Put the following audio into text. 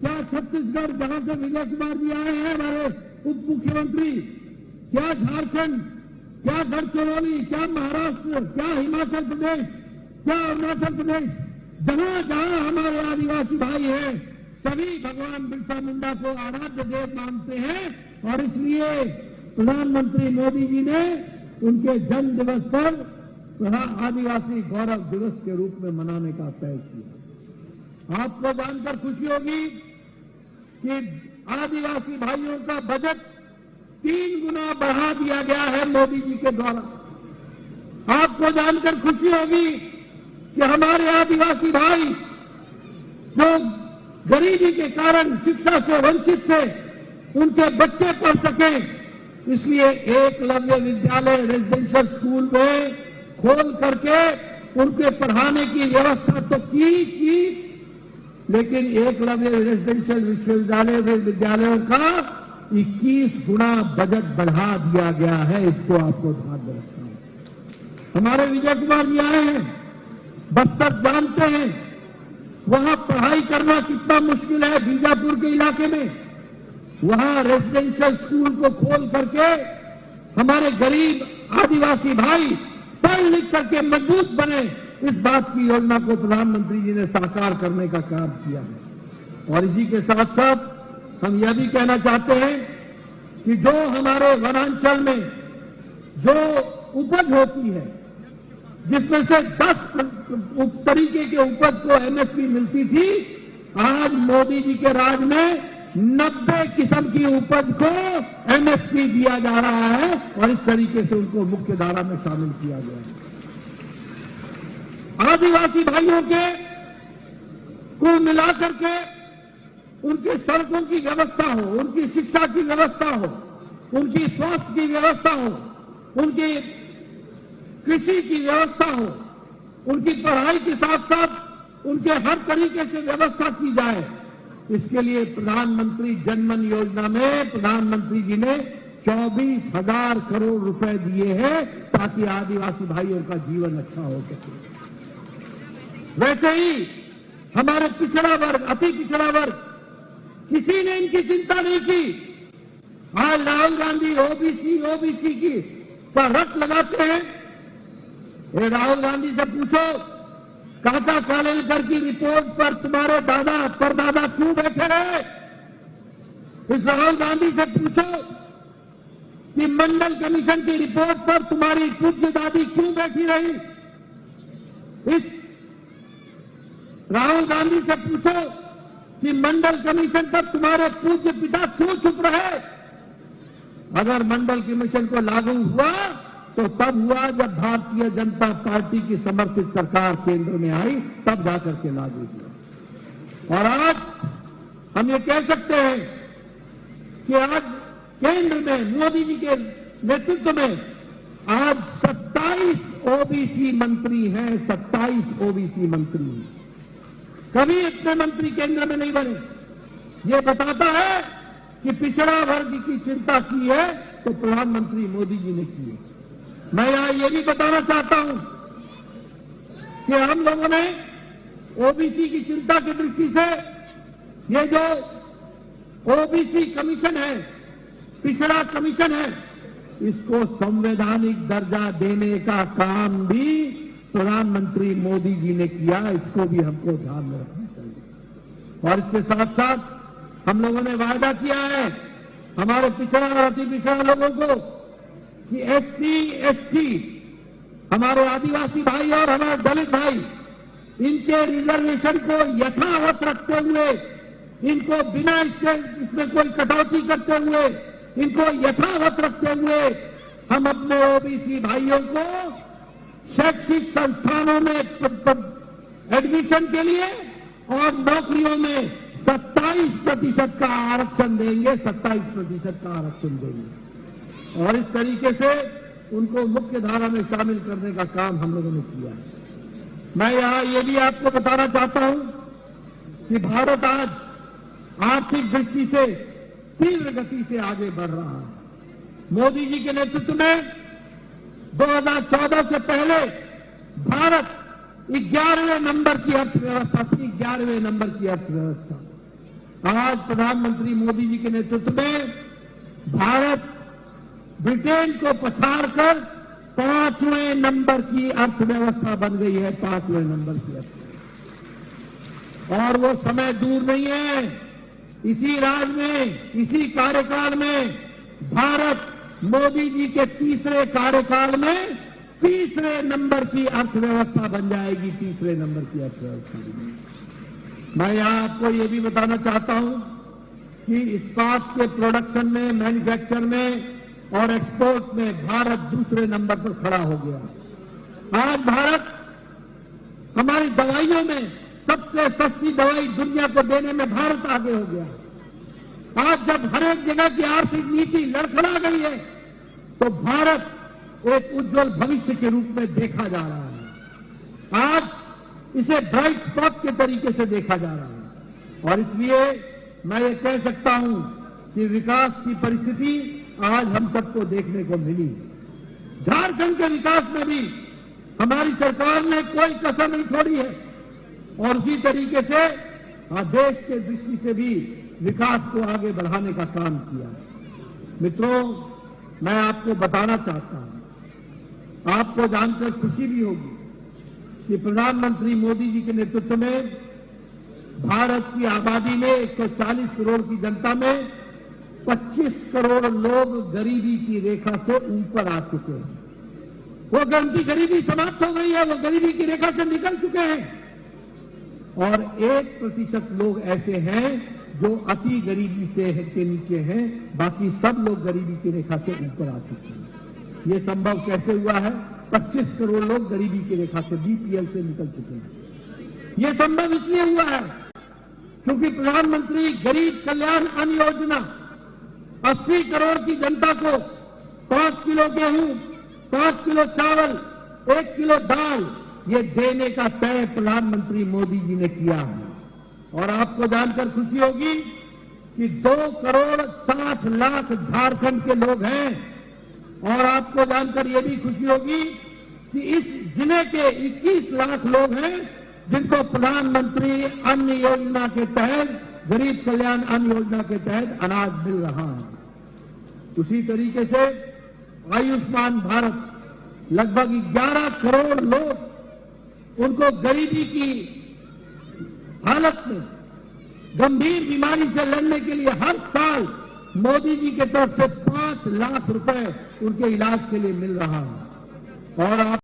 क्या छत्तीसगढ़ जहां से विजय कुमार जी आए हैं हमारे उप मुख्यमंत्री, क्या झारखंड, क्या गढ़चिरौली, क्या महाराष्ट्र, क्या हिमाचल प्रदेश, क्या अरुणाचल प्रदेश, जहां जहां हमारे आदिवासी भाई हैं सभी भगवान बिरसा मुंडा को आराध्य देव मानते हैं और इसलिए प्रधानमंत्री मोदी जी ने उनके जन्म दिवस पर आदिवासी गौरव दिवस के रूप में मनाने का तय किया। आपको जानकर खुशी होगी कि आदिवासी भाइयों का बजट 3 गुना बढ़ा दिया गया है मोदी जी के द्वारा। आपको जानकर खुशी होगी कि हमारे आदिवासी भाई जो गरीबी के कारण शिक्षा से वंचित थे, उनके बच्चे पढ़ सके, इसलिए एकलव्य विद्यालय रेजिडेंशियल स्कूल में खोल करके उनके पढ़ाने की व्यवस्था तो की, लेकिन एकलव्य रेजिडेंशियल विश्वविद्यालय विद्यालयों का 21 गुना बजट बढ़ा दिया गया है। इसको आपको ध्यान में रखना है। हमारे विजय कुमार जी आए हैं, बस्तर जानते हैं वहां पढ़ाई करना कितना मुश्किल है। बीजापुर के इलाके में वहां रेजिडेंशियल स्कूल को खोल करके हमारे गरीब आदिवासी भाई पढ़ लिख करके मजबूत बने, इस बात की योजना को प्रधानमंत्री जी ने साकार करने का काम किया है। और इसी के साथ साथ हम यह भी कहना चाहते हैं कि जो हमारे वनांचल में जो उपज होती है, जिसमें से 10 तरीके के उपज को एमएसपी मिलती थी, आज मोदी जी के राज में 90 किस्म की उपज को एमएसपी दिया जा रहा है और इस तरीके से उनको मुख्य धारा में शामिल किया गया है। आदिवासी भाइयों के को मिलाकर के उनकी सड़कों की व्यवस्था हो, उनकी शिक्षा की व्यवस्था हो, उनकी स्वास्थ्य की व्यवस्था हो, उनकी कृषि की व्यवस्था हो, उनकी पढ़ाई के साथ साथ उनके हर तरीके से व्यवस्था की जाए। इसके लिए प्रधानमंत्री जनमन योजना में प्रधानमंत्री जी ने 24,000 करोड़ रुपए दिए हैं ताकि आदिवासी भाइयों का जीवन अच्छा हो सके। वैसे ही हमारे पिछड़ा वर्ग, अति पिछड़ा वर्ग, किसी ने इनकी चिंता नहीं की। आज राहुल गांधी ओबीसी की पर रट लगाते हैं। ये राहुल गांधी से पूछो, काका कालेलकर की रिपोर्ट पर तुम्हारे दादा परदादा क्यों बैठे रहे? इस राहुल गांधी से पूछो कि मंडल कमीशन की रिपोर्ट पर तुम्हारी पूज्य दादी क्यों बैठी रही? इस राहुल गांधी से पूछो कि मंडल कमीशन पर तुम्हारे पूज्य पिता क्यों चुप रहे? अगर मंडल कमीशन को लागू हुआ तो तब हुआ जब भारतीय जनता पार्टी की समर्थित सरकार केंद्र में आई, तब जाकर के लागू हुआ। और आज हम ये कह सकते हैं कि आज केंद्र में मोदी जी के नेतृत्व में आज 27 ओबीसी मंत्री हैं, 27 ओबीसी मंत्री हैं। कभी इतने मंत्री केंद्र में नहीं बने। ये बताता है कि पिछड़ा वर्ग की चिंता की है तो प्रधानमंत्री मोदी जी ने की है। मैं यहां ये भी बताना चाहता हूं कि हम लोगों ने ओबीसी की चिंता की दृष्टि से ये जो ओबीसी कमीशन है, पिछड़ा कमीशन है, इसको संवैधानिक दर्जा देने का काम भी प्रधानमंत्री मोदी जी ने किया। इसको भी हमको ध्यान में रखना चाहिए। और इसके साथ साथ हम लोगों ने वायदा किया है हमारे पिछड़ा और अति पिछड़ा लोगों को कि एससी, एसटी, हमारे आदिवासी भाई और हमारे दलित भाई, इनके रिजर्वेशन को यथावत रखते हुए, इनको बिना इसमें कोई कटौती करते हुए, इनको यथावत रखते हुए हम अपने ओबीसी भाइयों को शैक्षिक संस्थानों में एडमिशन के लिए और नौकरियों में 27% का आरक्षण देंगे, 27% का आरक्षण देंगे। और इस तरीके से उनको मुख्य धारा में शामिल करने का काम हम लोगों ने किया है। मैं यहां ये भी आपको बताना चाहता हूं कि भारत आज आर्थिक दृष्टि से तीव्र गति से आगे बढ़ रहा है। मोदी जी के नेतृत्व में 2014 से पहले भारत 11वें नंबर की अर्थव्यवस्था थी, 11वें नंबर की अर्थव्यवस्था। आज प्रधानमंत्री मोदी जी के नेतृत्व में भारत ब्रिटेन को पछाड़कर 5वें नंबर की अर्थव्यवस्था बन गई है। 5वें नंबर की अर्थव्यवस्था, और वो समय दूर नहीं है। इसी राज में, इसी कार्यकाल में भारत मोदी जी के तीसरे कार्यकाल में तीसरे नंबर की अर्थव्यवस्था बन जाएगी। तीसरे नंबर की अर्थव्यवस्था। मैं यहां आपको ये भी बताना चाहता हूं कि इस्पात के प्रोडक्शन में, मैन्युफैक्चर में और एक्सपोर्ट में भारत दूसरे नंबर पर खड़ा हो गया। आज भारत हमारी दवाइयों में सबसे सस्ती दवाई दुनिया को देने में भारत आगे हो गया। आज जब हर एक जगह की आर्थिक नीति लड़खड़ा गई है तो भारत एक उज्जवल भविष्य के रूप में देखा जा रहा है। आज इसे ब्राइट स्पॉट के तरीके से देखा जा रहा है, और इसलिए मैं ये कह सकता हूं कि विकास की परिस्थिति आज हम सबको देखने को मिली। झारखंड के विकास में भी हमारी सरकार ने कोई कसर नहीं छोड़ी है, और उसी तरीके से देश के दृष्टि से भी विकास को आगे बढ़ाने का काम किया। मित्रों, मैं आपको बताना चाहता हूं, आपको जानकर खुशी भी होगी कि प्रधानमंत्री मोदी जी के नेतृत्व में भारत की आबादी में 140 करोड़ की जनता में 25 करोड़ लोग गरीबी की रेखा से ऊपर आ चुके हैं। वो उनकी गरीबी समाप्त हो गई है, वो गरीबी की रेखा से निकल चुके हैं, और 1% लोग ऐसे हैं जो अति गरीबी से के नीचे हैं। बाकी सब लोग गरीबी की रेखा से ऊपर आ चुके हैं। ये संभव कैसे हुआ है? 25 करोड़ लोग गरीबी की रेखा से, बीपीएल से निकल चुके हैं। ये संभव इसलिए हुआ है क्योंकि प्रधानमंत्री गरीब कल्याण अन्न योजना 80 करोड़ की जनता को 5 किलो गेहूं, 5 किलो चावल, 1 किलो दाल ये देने का तय प्रधानमंत्री मोदी जी ने किया है। और आपको जानकर खुशी होगी कि 2 करोड़ 60 लाख झारखंड के लोग हैं, और आपको जानकर यह भी खुशी होगी कि इस जिले के 21 लाख लोग हैं जिनको प्रधानमंत्री अन्न योजना के तहत, गरीब कल्याण अन्न योजना के तहत अनाज मिल रहा है। उसी तरीके से आयुष्मान भारत, लगभग 11 करोड़ लोग, उनको गरीबी की हालत में गंभीर बीमारी से लड़ने के लिए हर साल मोदी जी के तरफ से 5 लाख रुपए उनके इलाज के लिए मिल रहा है। और आप